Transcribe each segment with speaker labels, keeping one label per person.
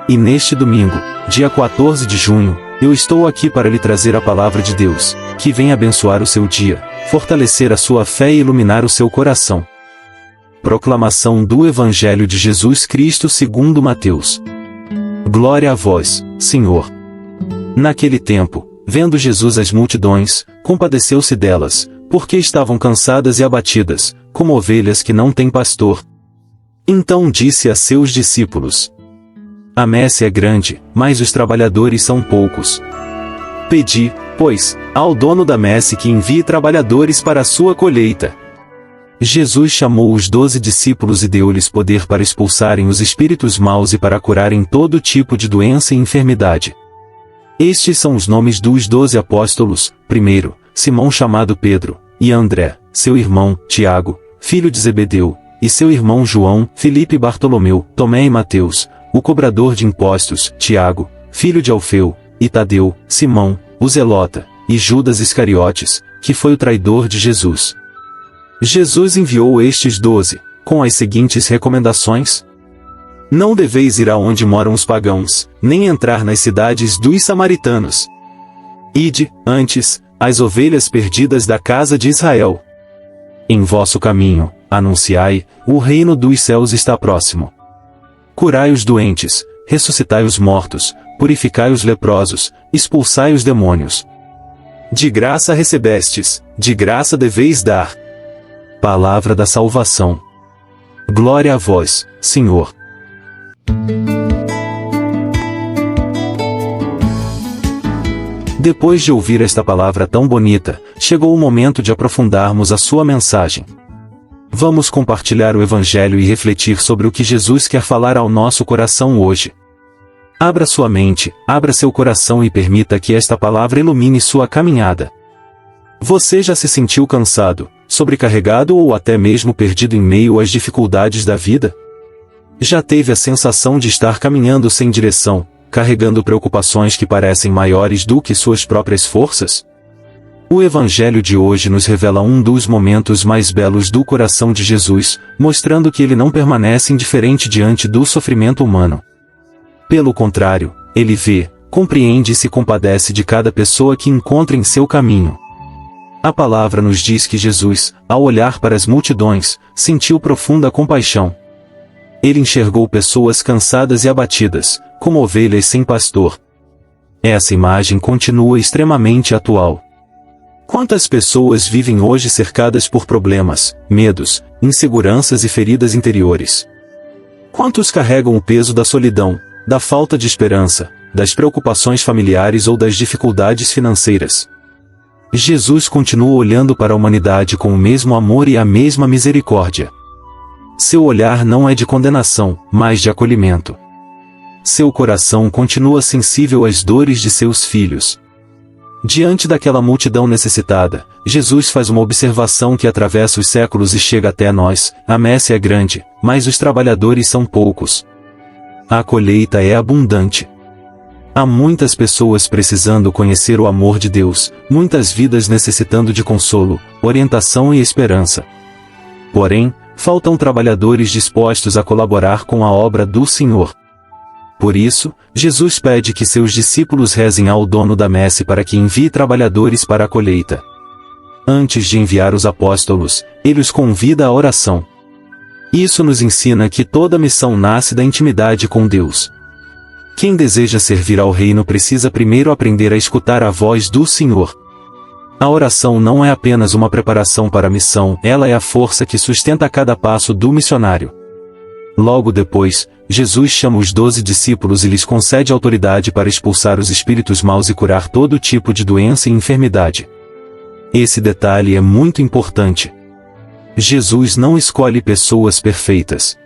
Speaker 1: E neste domingo, dia 14 de junho, eu estou aqui para lhe trazer a palavra de Deus, que vem abençoar o seu dia, fortalecer a sua fé e iluminar o seu coração. Proclamação do Evangelho de Jesus Cristo segundo Mateus. Glória a vós, Senhor. Naquele tempo, vendo Jesus as multidões, compadeceu-se delas, porque estavam cansadas e abatidas, como ovelhas que não têm pastor. Então disse a seus discípulos: A messe é grande, mas os trabalhadores são poucos. Pedi, pois, ao dono da messe que envie trabalhadores para a sua colheita. Jesus chamou os 12 discípulos e deu-lhes poder para expulsarem os espíritos maus e para curarem todo tipo de doença e enfermidade. Estes são os nomes dos 12 apóstolos: primeiro, Simão chamado Pedro, e André, seu irmão, Tiago, filho de Zebedeu, e seu irmão João, Filipe e Bartolomeu, Tomé e Mateus, o cobrador de impostos, Tiago, filho de Alfeu, e Tadeu, Simão, o Zelota, e Judas Iscariotes, que foi o traidor de Jesus. Jesus enviou estes 12, com as seguintes recomendações: Não deveis ir aonde moram os pagãos, nem entrar nas cidades dos samaritanos. Ide, antes, às ovelhas perdidas da casa de Israel. Em vosso caminho, anunciai, o reino dos céus está próximo. Curai os doentes, ressuscitai os mortos, purificai os leprosos, expulsai os demônios. De graça recebestes, de graça deveis dar. Palavra da salvação. Glória a vós, Senhor. Depois de ouvir esta palavra tão bonita, chegou o momento de aprofundarmos a sua mensagem. Vamos compartilhar o Evangelho e refletir sobre o que Jesus quer falar ao nosso coração hoje. Abra sua mente, abra seu coração e permita que esta palavra ilumine sua caminhada. Você já se sentiu cansado, sobrecarregado ou até mesmo perdido em meio às dificuldades da vida? Já teve a sensação de estar caminhando sem direção, carregando preocupações que parecem maiores do que suas próprias forças? O Evangelho de hoje nos revela um dos momentos mais belos do coração de Jesus, mostrando que ele não permanece indiferente diante do sofrimento humano. Pelo contrário, ele vê, compreende e se compadece de cada pessoa que encontra em seu caminho. A palavra nos diz que Jesus, ao olhar para as multidões, sentiu profunda compaixão. Ele enxergou pessoas cansadas e abatidas, como ovelhas sem pastor. Essa imagem continua extremamente atual. Quantas pessoas vivem hoje cercadas por problemas, medos, inseguranças e feridas interiores? Quantos carregam o peso da solidão, da falta de esperança, das preocupações familiares ou das dificuldades financeiras? Jesus continua olhando para a humanidade com o mesmo amor e a mesma misericórdia. Seu olhar não é de condenação, mas de acolhimento. Seu coração continua sensível às dores de seus filhos. Diante daquela multidão necessitada, Jesus faz uma observação que atravessa os séculos e chega até nós: a messe é grande, mas os trabalhadores são poucos. A colheita é abundante. Há muitas pessoas precisando conhecer o amor de Deus, muitas vidas necessitando de consolo, orientação e esperança. Porém, faltam trabalhadores dispostos a colaborar com a obra do Senhor. Por isso, Jesus pede que seus discípulos rezem ao dono da messe para que envie trabalhadores para a colheita. Antes de enviar os apóstolos, ele os convida à oração. Isso nos ensina que toda missão nasce da intimidade com Deus. Quem deseja servir ao reino precisa primeiro aprender a escutar a voz do Senhor. A oração não é apenas uma preparação para a missão, ela é a força que sustenta cada passo do missionário. Logo depois, Jesus chama os 12 discípulos e lhes concede autoridade para expulsar os espíritos maus e curar todo tipo de doença e enfermidade. Esse detalhe é muito importante. Jesus não escolhe pessoas perfeitas.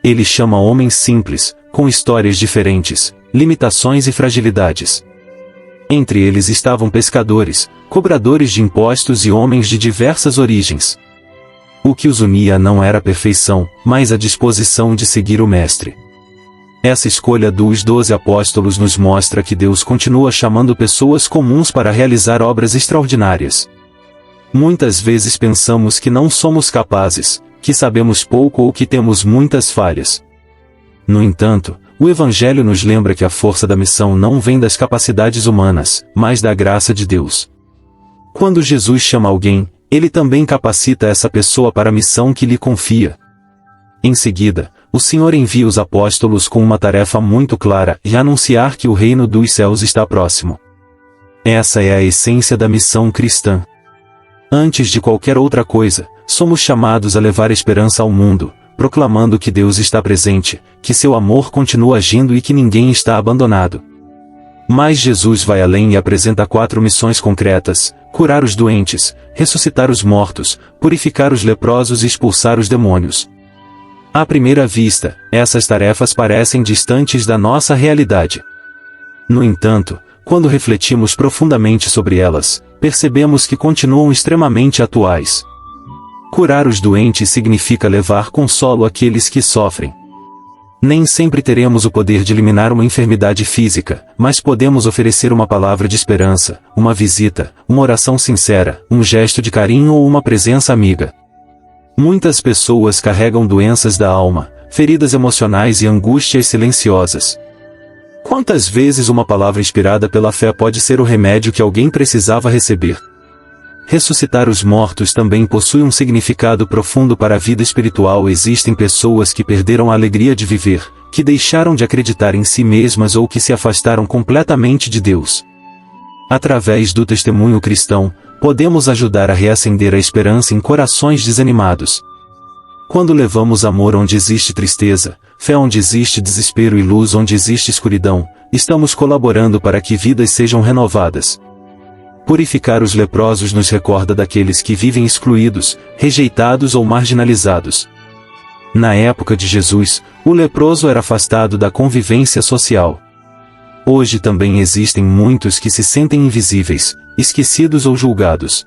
Speaker 1: Ele chama homens simples, com histórias diferentes, limitações e fragilidades. Entre eles estavam pescadores, cobradores de impostos e homens de diversas origens. O que os unia não era a perfeição, mas a disposição de seguir o Mestre. Essa escolha dos 12 apóstolos nos mostra que Deus continua chamando pessoas comuns para realizar obras extraordinárias. Muitas vezes pensamos que não somos capazes, que sabemos pouco ou que temos muitas falhas. No entanto, O Evangelho nos lembra que a força da missão não vem das capacidades humanas, mas da graça de Deus. Quando Jesus chama alguém, Ele também capacita essa pessoa para a missão que lhe confia. Em seguida, o Senhor envia os apóstolos com uma tarefa muito clara e anunciar que o reino dos céus está próximo. Essa é a essência da missão cristã. Antes de qualquer outra coisa, somos chamados a levar esperança ao mundo, proclamando que Deus está presente, que seu amor continua agindo e que ninguém está abandonado. Mas Jesus vai além e apresenta 4 missões concretas: curar os doentes, ressuscitar os mortos, purificar os leprosos e expulsar os demônios. À primeira vista, essas tarefas parecem distantes da nossa realidade. No entanto, quando refletimos profundamente sobre elas, percebemos que continuam extremamente atuais. Curar os doentes significa levar consolo àqueles que sofrem. Nem sempre teremos o poder de eliminar uma enfermidade física, mas podemos oferecer uma palavra de esperança, uma visita, uma oração sincera, um gesto de carinho ou uma presença amiga. Muitas pessoas carregam doenças da alma, feridas emocionais e angústias silenciosas. Quantas vezes uma palavra inspirada pela fé pode ser o remédio que alguém precisava receber? Ressuscitar os mortos também possui um significado profundo para a vida espiritual. Existem pessoas que perderam a alegria de viver, que deixaram de acreditar em si mesmas ou que se afastaram completamente de Deus. Através do testemunho cristão, podemos ajudar a reacender a esperança em corações desanimados. Quando levamos amor onde existe tristeza, fé onde existe desespero e luz onde existe escuridão, estamos colaborando para que vidas sejam renovadas. Purificar os leprosos nos recorda daqueles que vivem excluídos, rejeitados ou marginalizados. Na época de Jesus, o leproso era afastado da convivência social. Hoje também existem muitos que se sentem invisíveis, esquecidos ou julgados.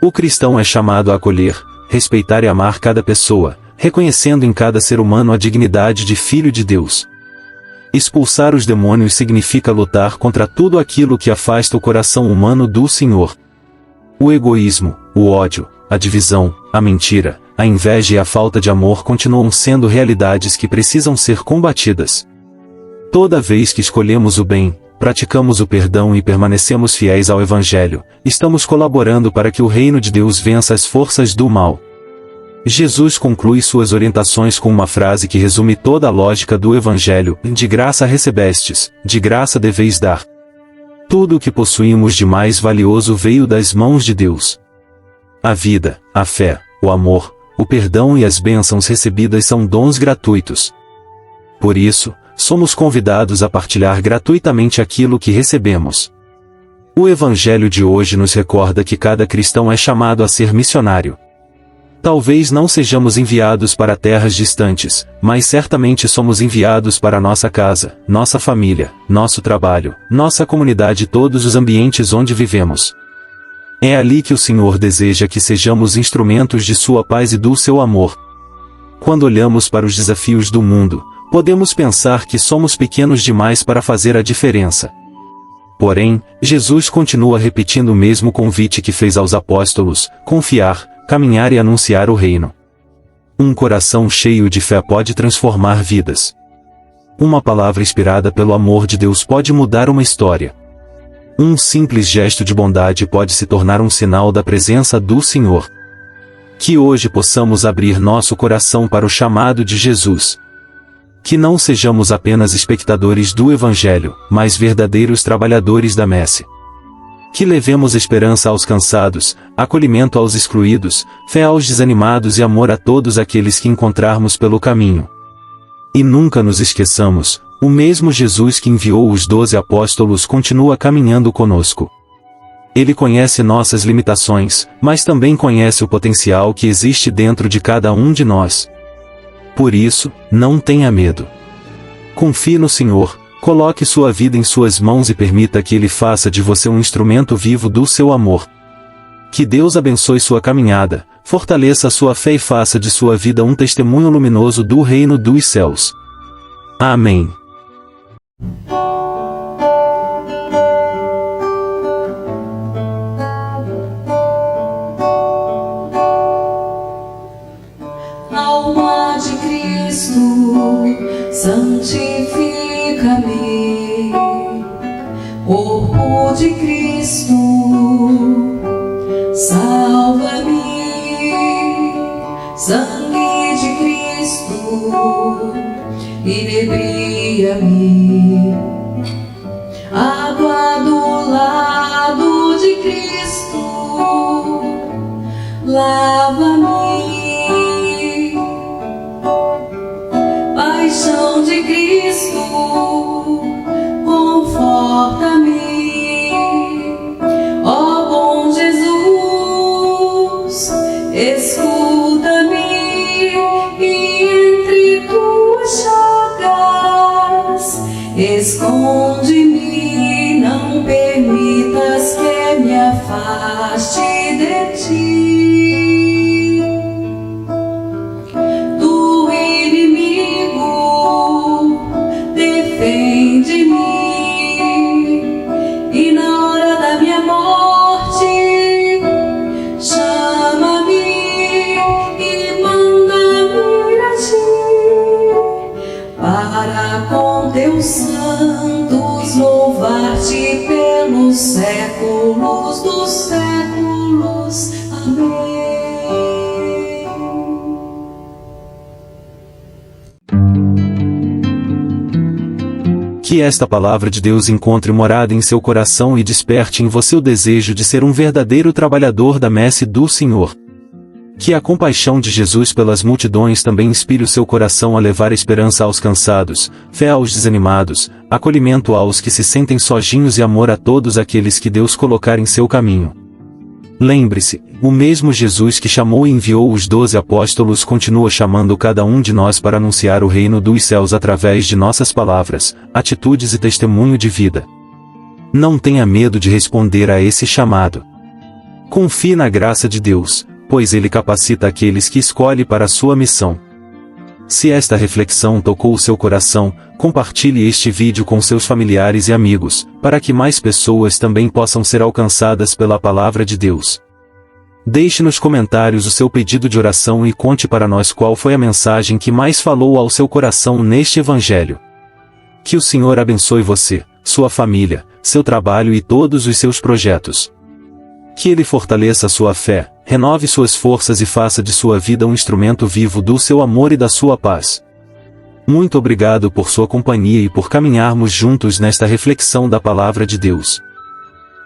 Speaker 1: O cristão é chamado a acolher, respeitar e amar cada pessoa, reconhecendo em cada ser humano a dignidade de filho de Deus. Expulsar os demônios significa lutar contra tudo aquilo que afasta o coração humano do Senhor. O egoísmo, o ódio, a divisão, a mentira, a inveja e a falta de amor continuam sendo realidades que precisam ser combatidas. Toda vez que escolhemos o bem, praticamos o perdão e permanecemos fiéis ao Evangelho, estamos colaborando para que o reino de Deus vença as forças do mal. Jesus conclui suas orientações com uma frase que resume toda a lógica do Evangelho: de graça recebestes, de graça deveis dar. Tudo o que possuímos de mais valioso veio das mãos de Deus. A vida, a fé, o amor, o perdão e as bênçãos recebidas são dons gratuitos. Por isso, somos convidados a partilhar gratuitamente aquilo que recebemos. O Evangelho de hoje nos recorda que cada cristão é chamado a ser missionário. Talvez não sejamos enviados para terras distantes, mas certamente somos enviados para nossa casa, nossa família, nosso trabalho, nossa comunidade e todos os ambientes onde vivemos. É ali que o Senhor deseja que sejamos instrumentos de sua paz e do seu amor. Quando olhamos para os desafios do mundo, podemos pensar que somos pequenos demais para fazer a diferença. Porém, Jesus continua repetindo o mesmo convite que fez aos apóstolos: confiar, caminhar e anunciar o reino. Um coração cheio de fé pode transformar vidas. Uma palavra inspirada pelo amor de Deus pode mudar uma história. Um simples gesto de bondade pode se tornar um sinal da presença do Senhor. Que hoje possamos abrir nosso coração para o chamado de Jesus. Que não sejamos apenas espectadores do Evangelho, mas verdadeiros trabalhadores da messe. Que levemos esperança aos cansados, acolhimento aos excluídos, fé aos desanimados e amor a todos aqueles que encontrarmos pelo caminho. E nunca nos esqueçamos, o mesmo Jesus que enviou os 12 apóstolos continua caminhando conosco. Ele conhece nossas limitações, mas também conhece o potencial que existe dentro de cada um de nós. Por isso, não tenha medo. Confie no Senhor. Coloque sua vida em suas mãos e permita que Ele faça de você um instrumento vivo do seu amor. Que Deus abençoe sua caminhada, fortaleça a sua fé e faça de sua vida um testemunho luminoso do reino dos céus. Amém.
Speaker 2: Alma de Cristo, santificado. inebria-me. Água do lado de Cristo, lava-me. Paixão de Cristo, conforta-me. Ó bom Jesus, escuta-me, e entre tuas chagas esconde-me, não permitas que me afaste de ti. Do inimigo defende-me, e na hora da minha morte chama-me e manda-me a ti, para com teus santos louvar-te pelos séculos dos séculos. Amém.
Speaker 1: Que esta palavra de Deus encontre morada em seu coração e desperte em você o desejo de ser um verdadeiro trabalhador da messe do Senhor. Que a compaixão de Jesus pelas multidões também inspire o seu coração a levar esperança aos cansados, fé aos desanimados, acolhimento aos que se sentem sozinhos e amor a todos aqueles que Deus colocar em seu caminho. Lembre-se, o mesmo Jesus que chamou e enviou os 12 apóstolos continua chamando cada um de nós para anunciar o reino dos céus através de nossas palavras, atitudes e testemunho de vida. Não tenha medo de responder a esse chamado. Confie na graça de Deus, pois Ele capacita aqueles que escolhe para a sua missão. Se esta reflexão tocou o seu coração, compartilhe este vídeo com seus familiares e amigos, para que mais pessoas também possam ser alcançadas pela palavra de Deus. Deixe nos comentários o seu pedido de oração e conte para nós qual foi a mensagem que mais falou ao seu coração neste Evangelho. Que o Senhor abençoe você, sua família, seu trabalho e todos os seus projetos. Que Ele fortaleça a sua fé, renove suas forças e faça de sua vida um instrumento vivo do seu amor e da sua paz. Muito obrigado por sua companhia e por caminharmos juntos nesta reflexão da Palavra de Deus.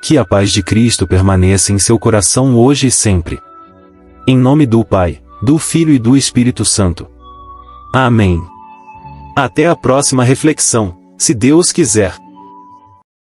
Speaker 1: Que a paz de Cristo permaneça em seu coração hoje e sempre. Em nome do Pai, do Filho e do Espírito Santo. Amém. Até a próxima reflexão, se Deus quiser.